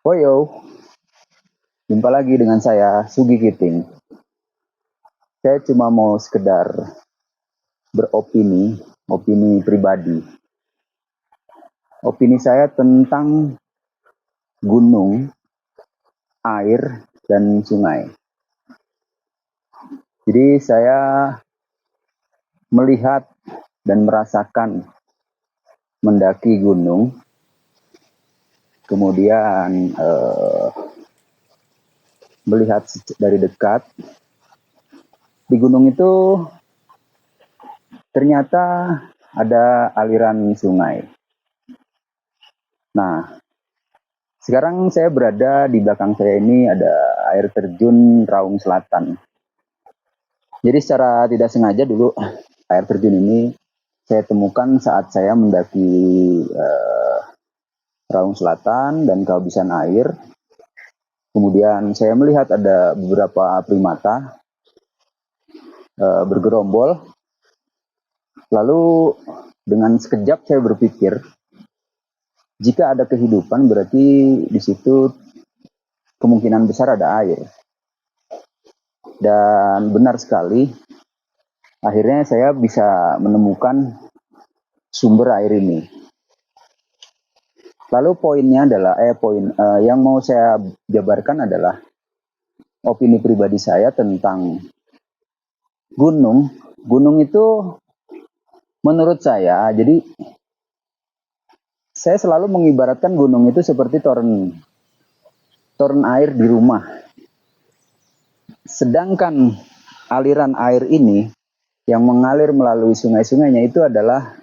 Woyo, jumpa lagi dengan saya, Sugi Kiting. Saya cuma mau sekedar beropini, opini pribadi. Opini saya tentang gunung, air, dan sungai. Jadi saya melihat dan merasakan mendaki gunung, kemudian melihat dari dekat. Di gunung itu ternyata ada aliran sungai. Nah, sekarang saya berada di belakang saya ini ada air terjun Raung Selatan. Jadi secara tidak sengaja dulu air terjun ini saya temukan saat saya mendaki Raung Selatan dan kehabisan air. Kemudian saya melihat ada beberapa primata bergerombol. Lalu dengan sekejap saya berpikir, jika ada kehidupan berarti di situ kemungkinan besar ada air. Dan benar sekali, akhirnya saya bisa menemukan sumber air ini. Lalu poinnya adalah, yang mau saya jabarkan adalah opini pribadi saya tentang gunung. Gunung itu menurut saya, jadi saya selalu mengibaratkan gunung itu seperti toren air di rumah. Sedangkan aliran air ini yang mengalir melalui sungai-sungainya itu adalah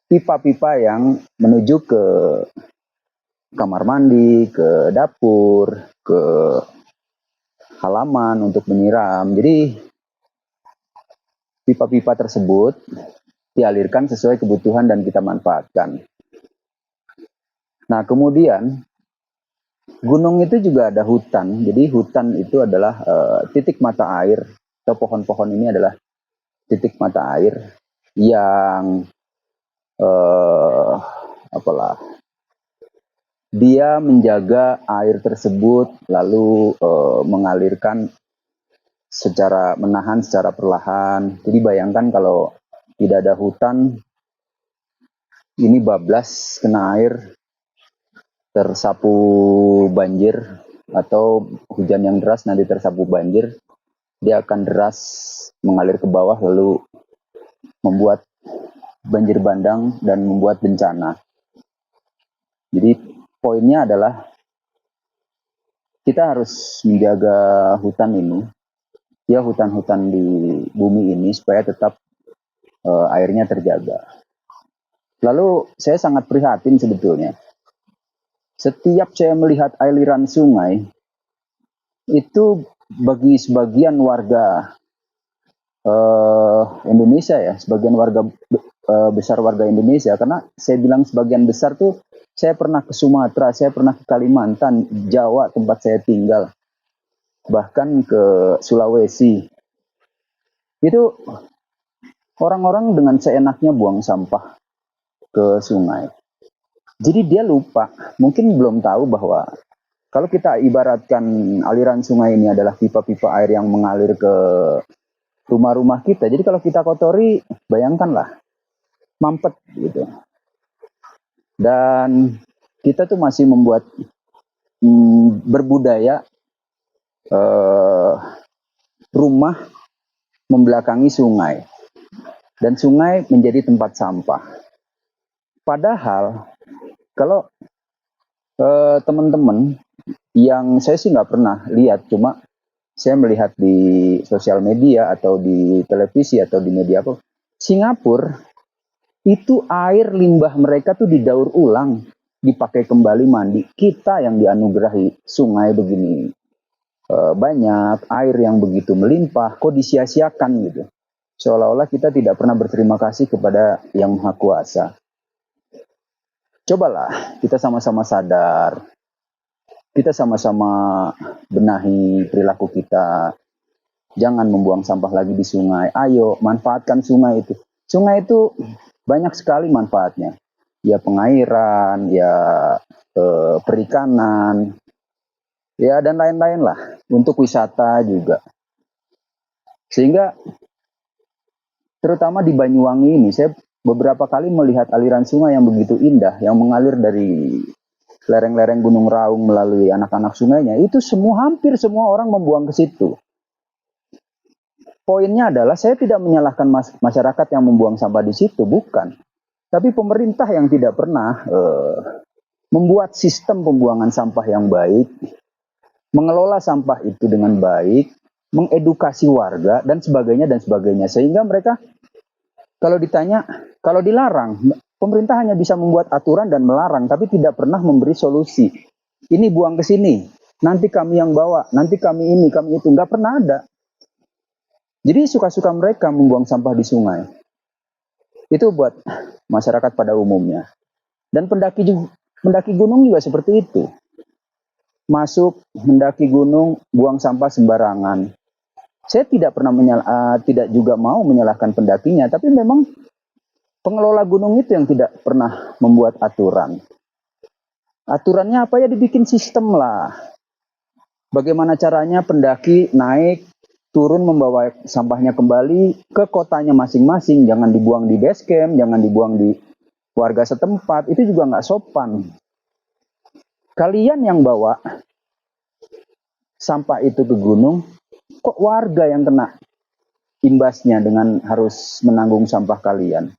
pipa-pipa yang menuju ke kamar mandi, ke dapur, ke halaman untuk menyiram. Jadi pipa-pipa tersebut dialirkan sesuai kebutuhan dan kita manfaatkan. Nah, kemudian gunung itu juga ada hutan. Jadi hutan itu adalah titik mata air, atau pohon-pohon ini adalah titik mata air yang dia menjaga air tersebut lalu mengalirkan menahan secara perlahan. Jadi bayangkan kalau tidak ada hutan, ini bablas kena air, tersapu banjir, atau hujan yang deras nanti tersapu banjir, dia akan deras mengalir ke bawah lalu membuat banjir bandang dan membuat bencana. Jadi poinnya adalah kita harus menjaga hutan ini, ya hutan-hutan di bumi ini supaya tetap airnya terjaga. Lalu saya sangat prihatin sebetulnya. Setiap saya melihat aliran sungai, itu bagi sebagian warga Indonesia ya, sebagian warga besar warga Indonesia, karena saya bilang sebagian besar tuh, saya pernah ke Sumatera, saya pernah ke Kalimantan, Jawa tempat saya tinggal, bahkan ke Sulawesi. Itu orang-orang dengan seenaknya buang sampah ke sungai. Jadi dia lupa, mungkin belum tahu bahwa kalau kita ibaratkan aliran sungai ini adalah pipa-pipa air yang mengalir ke rumah-rumah kita. Jadi kalau kita kotori, bayangkanlah, mampet gitu. Dan kita tuh masih membuat berbudaya rumah membelakangi sungai. Dan sungai menjadi tempat sampah. Padahal kalau teman-teman yang saya sih nggak pernah lihat, cuma saya melihat di sosial media atau di televisi atau di media apa, Singapura itu air limbah mereka tuh didaur ulang, dipakai kembali mandi. Kita yang dianugerahi sungai begini banyak, air yang begitu melimpah, kok disia-siakan gitu. Seolah-olah kita tidak pernah berterima kasih kepada Yang Maha Kuasa. Cobalah kita sama-sama sadar, kita sama-sama benahi perilaku kita. Jangan membuang sampah lagi di sungai. Ayo manfaatkan sungai itu. Sungai itu banyak sekali manfaatnya. Ya pengairan, ya perikanan, ya dan lain-lain lah, untuk wisata juga. Sehingga terutama di Banyuwangi ini, saya beberapa kali melihat aliran sungai yang begitu indah, yang mengalir dari lereng-lereng Gunung Raung melalui anak-anak sungainya, itu hampir semua orang membuang ke situ. Poinnya adalah saya tidak menyalahkan masyarakat yang membuang sampah di situ, bukan. Tapi pemerintah yang tidak pernah membuat sistem pembuangan sampah yang baik, mengelola sampah itu dengan baik, mengedukasi warga dan sebagainya, sehingga mereka kalau ditanya, kalau dilarang, pemerintah hanya bisa membuat aturan dan melarang, tapi tidak pernah memberi solusi. Ini buang ke sini, nanti kami yang bawa, nanti kami ini, kami itu, nggak pernah ada. Jadi suka-suka mereka membuang sampah di sungai. Itu buat masyarakat pada umumnya. Dan pendaki gunung juga seperti itu. Masuk, mendaki gunung, buang sampah sembarangan. Saya tidak pernah tidak juga mau menyalahkan pendakinya, tapi memang pengelola gunung itu yang tidak pernah membuat aturan. Aturannya apa ya, dibikin sistem lah. Bagaimana caranya pendaki naik, turun membawa sampahnya kembali ke kotanya masing-masing. Jangan dibuang di base camp, jangan dibuang di warga setempat. Itu juga nggak sopan. Kalian yang bawa sampah itu ke gunung, kok warga yang kena imbasnya dengan harus menanggung sampah kalian.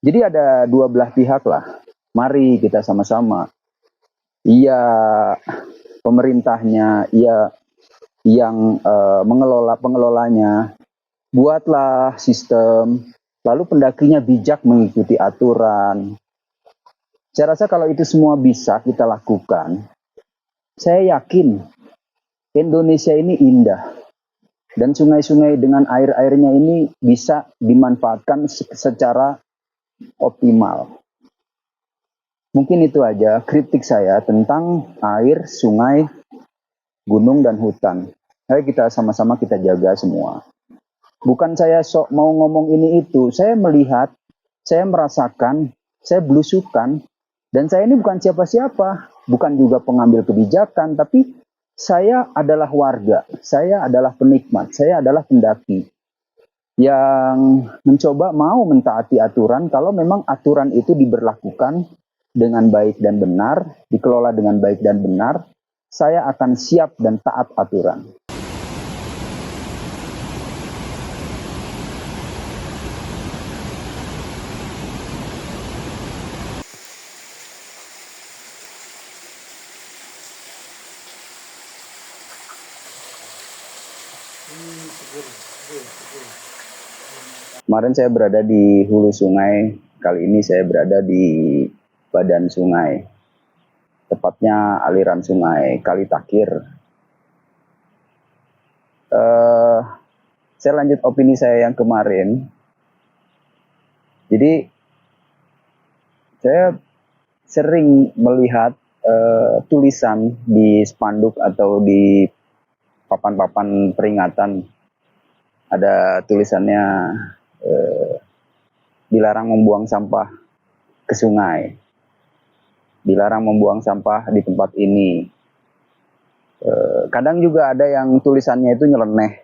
Jadi ada dua belah pihak lah. Mari kita sama-sama. Iya pemerintahnya, iya yang pengelolanya, buatlah sistem, lalu pendakinya bijak mengikuti aturan. Saya rasa kalau itu semua bisa kita lakukan, saya yakin Indonesia ini indah. Dan sungai-sungai dengan air-airnya ini bisa dimanfaatkan secara optimal. Mungkin itu aja kritik saya tentang air, sungai, gunung, dan hutan. Ayo kita sama-sama kita jaga semua. Bukan saya sok mau ngomong ini itu, saya melihat, saya merasakan, saya belusukan, dan saya ini bukan siapa-siapa, bukan juga pengambil kebijakan, tapi saya adalah warga, saya adalah penikmat, saya adalah pendaki yang mencoba mau mentaati aturan kalau memang aturan itu diberlakukan dengan baik dan benar, dikelola dengan baik dan benar, saya akan siap dan taat aturan. Kemarin saya berada di hulu sungai, kali ini saya berada di badan sungai, tepatnya aliran sungai Kali Takir. Saya lanjut opini saya yang kemarin. Jadi saya sering melihat tulisan di spanduk atau di papan-papan peringatan, ada tulisannya dilarang membuang sampah ke sungai, dilarang membuang sampah di tempat ini. Kadang juga ada yang tulisannya itu nyeleneh,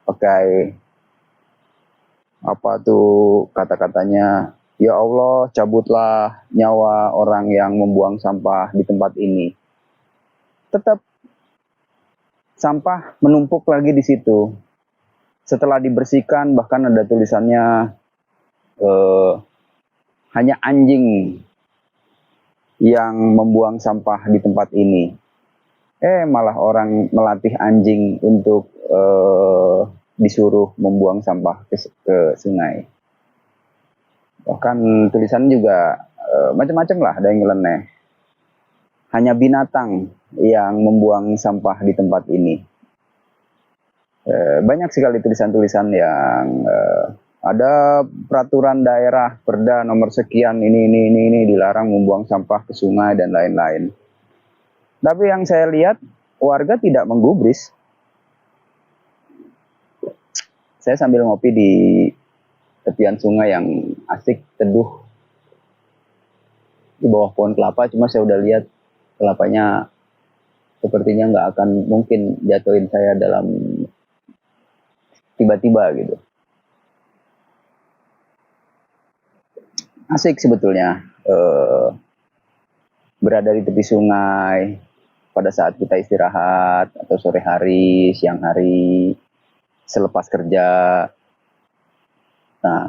pakai apa tuh kata-katanya, ya Allah cabutlah nyawa orang yang membuang sampah di tempat ini. Tetap sampah menumpuk lagi di situ. Setelah dibersihkan, bahkan ada tulisannya hanya anjing yang membuang sampah di tempat ini. Malah orang melatih anjing untuk disuruh membuang sampah ke sungai. Bahkan tulisan juga macam-macam lah, ada yang nyeleneh. Hanya binatang yang membuang sampah di tempat ini. Banyak sekali tulisan-tulisan yang ada peraturan daerah Perda nomor sekian ini dilarang membuang sampah ke sungai dan lain-lain. Tapi yang saya lihat warga tidak menggubris. Saya sambil ngopi di tepian sungai yang asik teduh di bawah pohon kelapa, cuma saya udah lihat kelapanya sepertinya nggak akan mungkin jatuhin saya dalam tiba-tiba gitu. Asik sebetulnya berada di tepi sungai pada saat kita istirahat atau sore hari, siang hari, selepas kerja. Nah,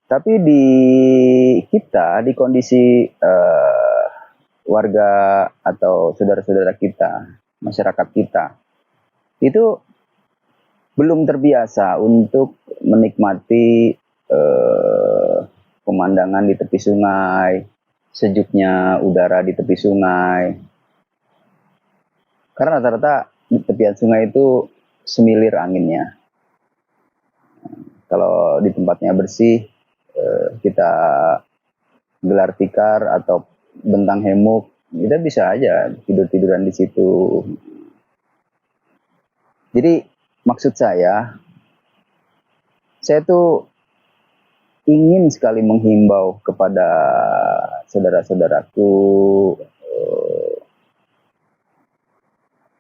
tapi di kita, di kondisi warga atau saudara-saudara kita, masyarakat kita, itu belum terbiasa untuk menikmati pemandangan di tepi sungai, sejuknya udara di tepi sungai. Karena rata-rata di tepian sungai itu semilir anginnya. Kalau di tempatnya bersih, kita gelar tikar atau bentang hemuk, kita bisa aja tidur-tiduran di situ. Jadi maksud saya tuh ingin sekali menghimbau kepada saudara-saudaraku,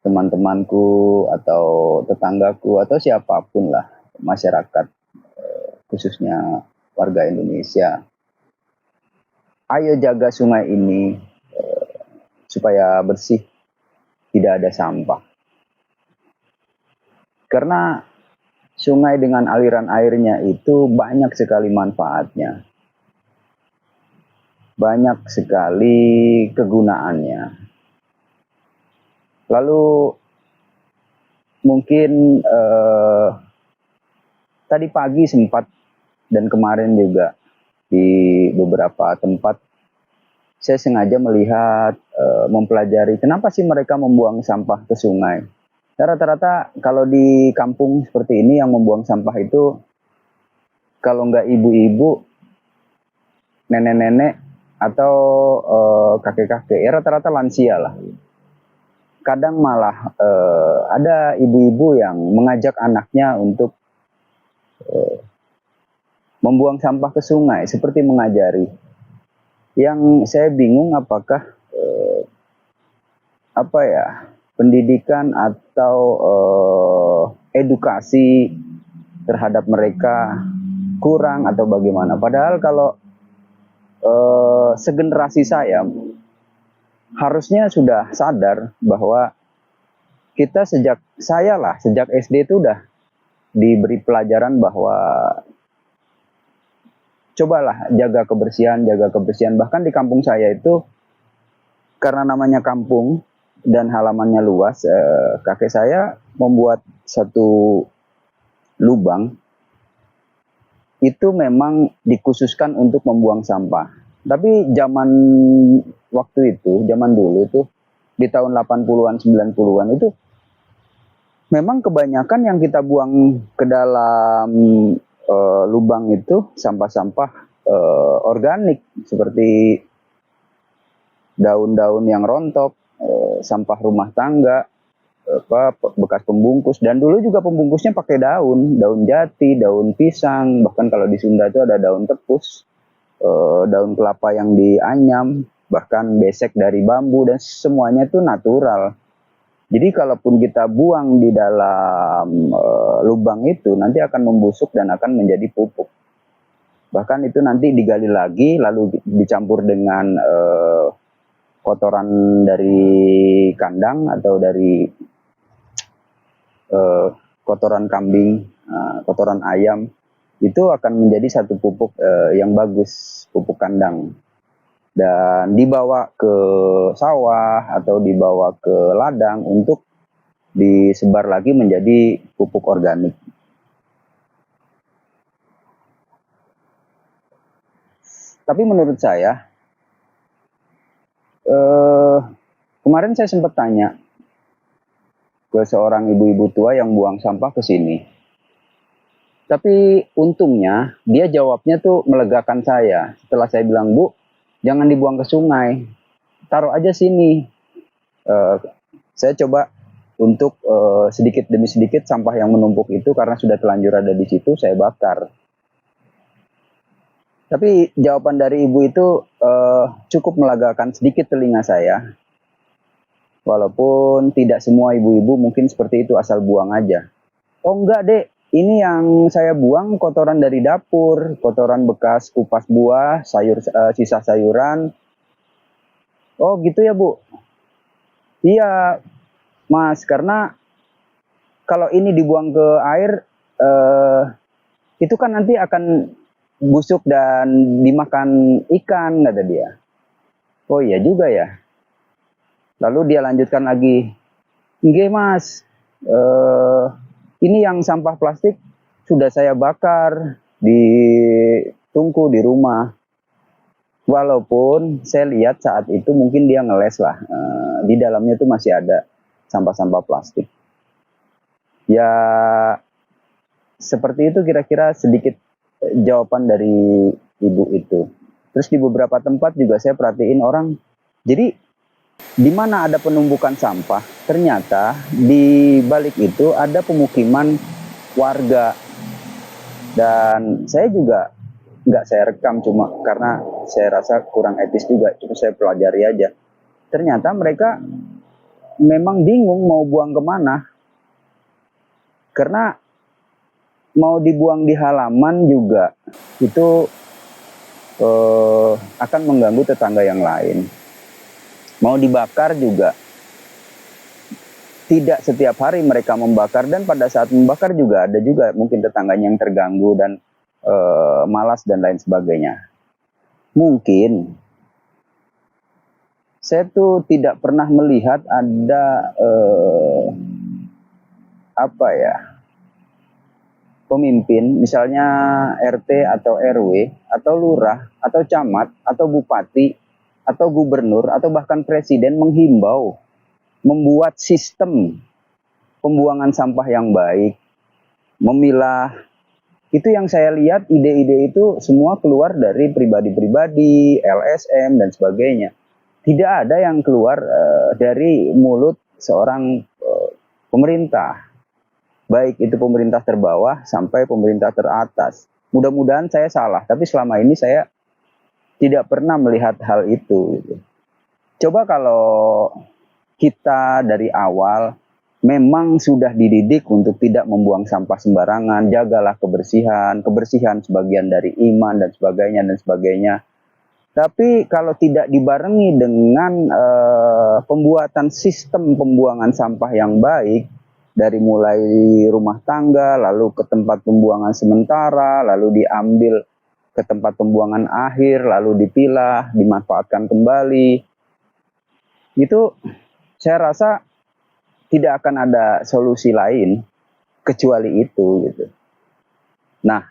teman-temanku atau tetanggaku atau siapapun lah, masyarakat khususnya warga Indonesia. Ayo jaga sungai ini supaya bersih, tidak ada sampah. Karena sungai dengan aliran airnya itu banyak sekali manfaatnya. Banyak sekali kegunaannya. Lalu mungkin tadi pagi sempat dan kemarin juga di beberapa tempat saya sengaja melihat, mempelajari kenapa sih mereka membuang sampah ke sungai. Rata-rata kalau di kampung seperti ini yang membuang sampah itu kalau nggak ibu-ibu, nenek-nenek atau kakek-kakek, ya rata-rata lansia lah. Kadang malah ada ibu-ibu yang mengajak anaknya untuk membuang sampah ke sungai, seperti mengajari. Yang saya bingung apakah pendidikan atau edukasi terhadap mereka kurang atau bagaimana. Padahal kalau segenerasi saya harusnya sudah sadar bahwa kita sejak SD itu udah diberi pelajaran bahwa cobalah jaga kebersihan. Bahkan di kampung saya itu karena namanya kampung dan halamannya luas, kakek saya membuat satu lubang itu memang dikhususkan untuk membuang sampah. Tapi zaman dulu itu di tahun 80-an 90-an itu memang kebanyakan yang kita buang ke dalam lubang itu sampah-sampah organik seperti daun-daun yang rontok, sampah rumah tangga, bekas pembungkus, dan dulu juga pembungkusnya pakai daun jati, daun pisang, bahkan kalau di Sunda itu ada daun tepus, daun kelapa yang dianyam, bahkan besek dari bambu, dan semuanya itu natural. Jadi kalaupun kita buang di dalam lubang itu nanti akan membusuk dan akan menjadi pupuk. Bahkan itu nanti digali lagi lalu dicampur dengan kotoran dari kandang atau dari kotoran kambing, kotoran ayam, itu akan menjadi satu pupuk yang bagus, pupuk kandang. Dan dibawa ke sawah atau dibawa ke ladang untuk disebar lagi menjadi pupuk organik. Tapi menurut saya, kemarin saya sempat tanya ke seorang ibu-ibu tua yang buang sampah ke sini. Tapi untungnya dia jawabnya tuh melegakan saya. Setelah saya bilang, "Bu, jangan dibuang ke sungai, taruh aja sini." Saya coba untuk sedikit demi sedikit sampah yang menumpuk itu karena sudah telanjur ada di situ, saya bakar. Tapi jawaban dari ibu itu cukup melagakan sedikit telinga saya. Walaupun tidak semua ibu-ibu mungkin seperti itu, asal buang aja. Oh enggak dek, ini yang saya buang kotoran dari dapur, kotoran bekas kupas buah, sisa sayuran. Oh gitu ya bu? Iya mas, karena kalau ini dibuang ke air, eh, itu kan nanti akan busuk dan dimakan ikan, kata dia. Oh iya juga ya. Lalu dia lanjutkan lagi, nggih mas, eh, ini yang sampah plastik sudah saya bakar di tungku di rumah. Walaupun saya lihat saat itu mungkin dia ngeles lah, di dalamnya itu masih ada sampah-sampah plastik. Ya seperti itu kira-kira sedikit jawaban dari ibu itu. Terus di beberapa tempat juga saya perhatiin orang, jadi di mana ada penumpukan sampah, ternyata di balik itu ada pemukiman warga. Dan saya juga nggak saya rekam, cuma karena saya rasa kurang etis juga, cuma saya pelajari aja. Ternyata mereka memang bingung mau buang kemana, karena mau dibuang di halaman juga itu akan mengganggu tetangga yang lain. Mau dibakar juga tidak setiap hari mereka membakar, dan pada saat membakar juga ada juga mungkin tetangganya yang terganggu dan malas dan lain sebagainya. Mungkin saya tuh tidak pernah melihat ada apa ya, pemimpin misalnya RT atau RW atau lurah atau camat atau bupati atau gubernur atau bahkan presiden menghimbau membuat sistem pembuangan sampah yang baik, memilah. Itu yang saya lihat, ide-ide itu semua keluar dari pribadi-pribadi, LSM dan sebagainya. Tidak ada yang keluar dari mulut seorang pemerintah. Baik itu pemerintah terbawah sampai pemerintah teratas. Mudah-mudahan saya salah, tapi selama ini saya tidak pernah melihat hal itu. Coba kalau kita dari awal memang sudah dididik untuk tidak membuang sampah sembarangan, jagalah kebersihan, kebersihan sebagian dari iman dan sebagainya dan sebagainya. Tapi kalau tidak dibarengi dengan pembuatan sistem pembuangan sampah yang baik, dari mulai rumah tangga, lalu ke tempat pembuangan sementara, lalu diambil ke tempat pembuangan akhir, lalu dipilah, dimanfaatkan kembali, itu saya rasa tidak akan ada solusi lain kecuali itu gitu. Nah,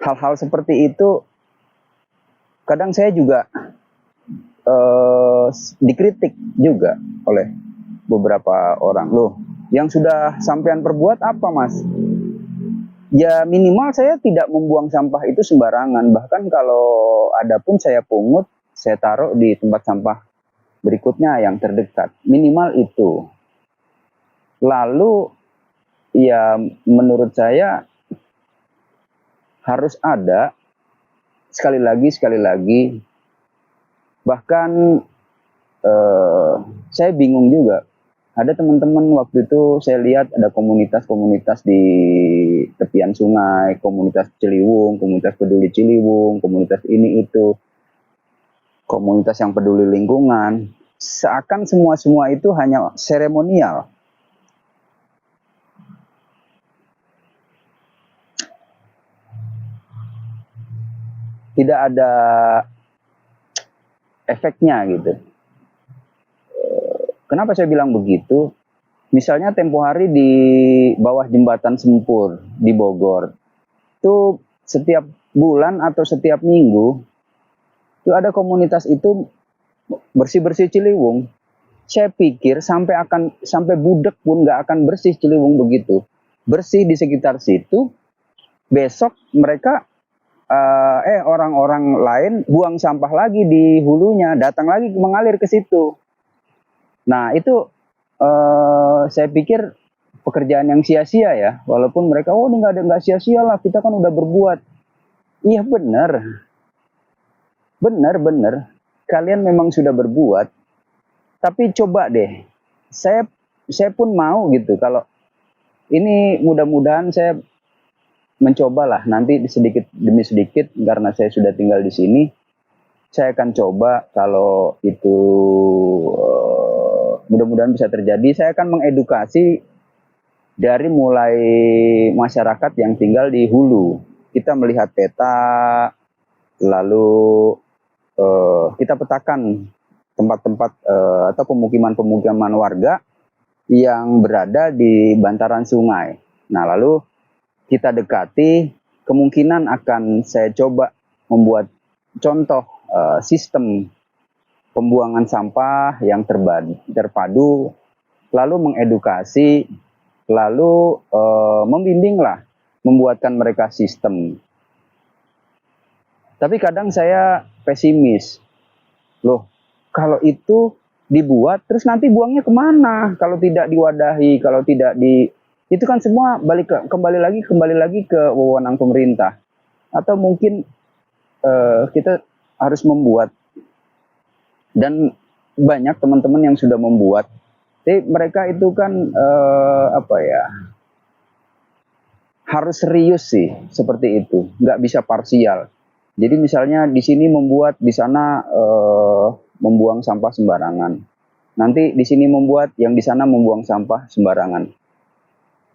hal-hal seperti itu kadang saya juga dikritik juga oleh beberapa orang. Loh, yang sudah sampean perbuat apa mas? Ya minimal saya tidak membuang sampah itu sembarangan. Bahkan kalau ada pun saya pungut, saya taruh di tempat sampah berikutnya yang terdekat. Minimal itu. Lalu ya menurut saya harus ada, sekali lagi, bahkan saya bingung juga. Ada teman-teman waktu itu saya lihat ada komunitas-komunitas di tepian sungai, komunitas Ciliwung, komunitas peduli Ciliwung, komunitas ini itu, komunitas yang peduli lingkungan. Seakan semua itu hanya seremonial. Tidak ada efeknya gitu. Kenapa saya bilang begitu? Misalnya tempo hari di bawah jembatan Sempur di Bogor, itu setiap bulan atau setiap minggu itu ada komunitas itu bersih-bersih Ciliwung. Saya pikir sampai budek pun nggak akan bersih Ciliwung begitu. Bersih di sekitar situ, besok mereka orang-orang lain buang sampah lagi di hulunya, datang lagi mengalir ke situ. Nah itu saya pikir pekerjaan yang sia-sia ya, walaupun mereka ini nggak sia-sia lah, kita kan udah berbuat. Iya benar, benar, benar. Kalian memang sudah berbuat, tapi coba deh. Saya saya pun mau gitu kalau ini mudah-mudahan saya mencobalah nanti sedikit demi sedikit karena saya sudah tinggal di sini. Saya akan coba kalau itu mudah-mudahan bisa terjadi. Saya akan mengedukasi dari mulai masyarakat yang tinggal di hulu. Kita melihat peta, lalu kita petakan tempat-tempat atau pemukiman-pemukiman warga yang berada di bantaran sungai. Nah, lalu kita dekati, kemungkinan akan saya coba membuat contoh sistem pembuangan sampah yang terpadu, lalu mengedukasi, lalu membimbinglah, membuatkan mereka sistem. Tapi kadang saya pesimis, loh kalau itu dibuat terus nanti buangnya kemana kalau tidak diwadahi, kalau tidak di itu kan semua kembali lagi ke wewenang pemerintah, atau mungkin kita harus membuat, dan banyak teman-teman yang sudah membuat. Tapi mereka itu kan apa ya, harus serius sih seperti itu, nggak bisa parsial. Jadi misalnya di sini membuat, di sana membuang sampah sembarangan. Nanti di sini membuat, yang di sana membuang sampah sembarangan.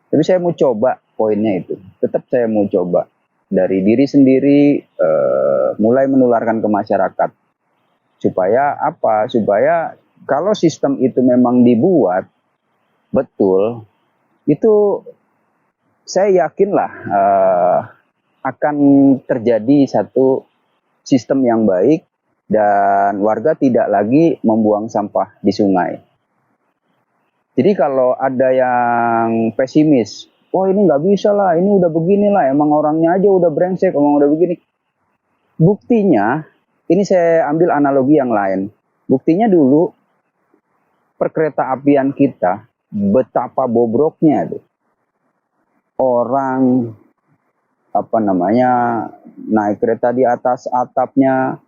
Tapi saya mau coba poinnya itu. Tetap saya mau coba dari diri sendiri, mulai menularkan ke masyarakat. Supaya apa? Supaya kalau sistem itu memang dibuat betul, itu saya yakinlah akan terjadi satu sistem yang baik dan warga tidak lagi membuang sampah di sungai. Jadi kalau ada yang pesimis, wah ini nggak bisa lah, ini udah beginilah, emang orangnya aja udah brengsek, emang udah begini. Buktinya, ini saya ambil analogi yang lain. Buktinya dulu perkereta apian kita, betapa bobroknya tuh. Orang naik kereta di atas atapnya,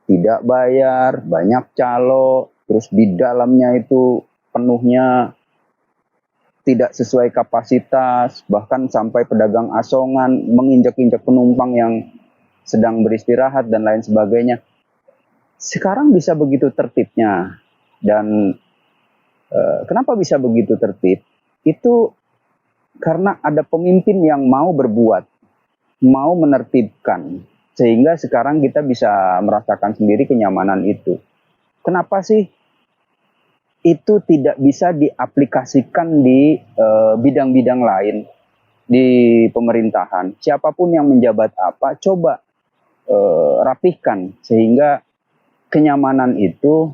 tidak bayar, banyak calo, terus di dalamnya itu penuhnya tidak sesuai kapasitas, bahkan sampai pedagang asongan menginjak-injak penumpang yang sedang beristirahat dan lain sebagainya. Sekarang bisa begitu tertibnya, dan kenapa bisa begitu tertib? Itu karena ada pemimpin yang mau berbuat, mau menertibkan, sehingga sekarang kita bisa merasakan sendiri kenyamanan itu. Kenapa sih itu tidak bisa diaplikasikan di bidang-bidang lain di pemerintahan? Siapapun yang menjabat apa, coba rapihkan sehingga kenyamanan itu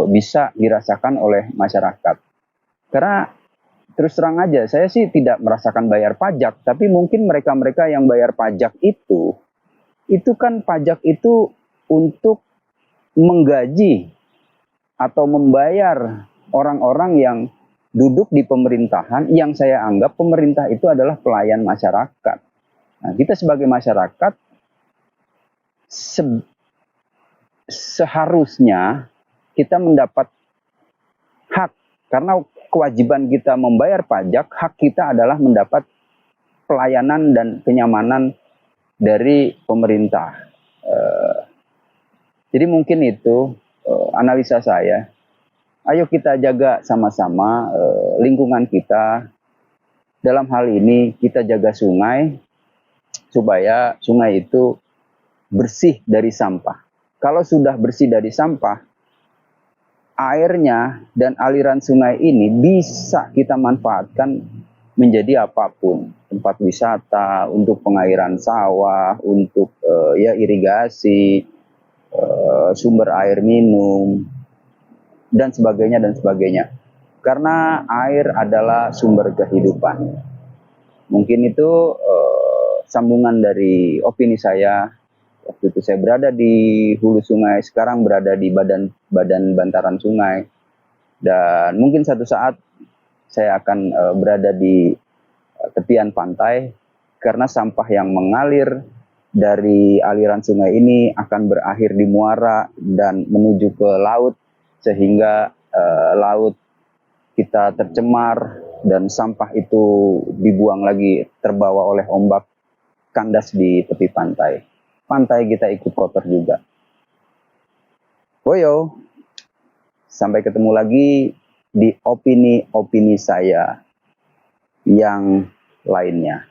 bisa dirasakan oleh masyarakat. Karena terus terang aja, saya sih tidak merasakan bayar pajak, tapi mungkin mereka-mereka yang bayar pajak itu kan pajak itu untuk menggaji atau membayar orang-orang yang duduk di pemerintahan, yang saya anggap pemerintah itu adalah pelayan masyarakat. Nah, kita sebagai masyarakat seharusnya kita mendapat hak, karena kewajiban kita membayar pajak, hak kita adalah mendapat pelayanan dan kenyamanan dari pemerintah. Jadi mungkin itu analisa saya. Ayo kita jaga sama-sama lingkungan kita. Dalam hal ini kita jaga sungai, supaya sungai itu bersih dari sampah. Kalau sudah bersih dari sampah, airnya dan aliran sungai ini bisa kita manfaatkan menjadi apapun. Tempat wisata, untuk pengairan sawah, untuk irigasi, sumber air minum, dan sebagainya dan sebagainya. Karena air adalah sumber kehidupan. Mungkin itu sambungan dari opini saya. Waktu itu saya berada di hulu sungai, sekarang berada di badan bantaran sungai. Dan mungkin satu saat saya akan berada di tepian pantai, karena sampah yang mengalir dari aliran sungai ini akan berakhir di muara dan menuju ke laut, sehingga laut kita tercemar dan sampah itu dibuang lagi, terbawa oleh ombak, kandas di tepi pantai. Pantai kita ikut kotor juga. Boyo, sampai ketemu lagi di opini-opini saya yang lainnya.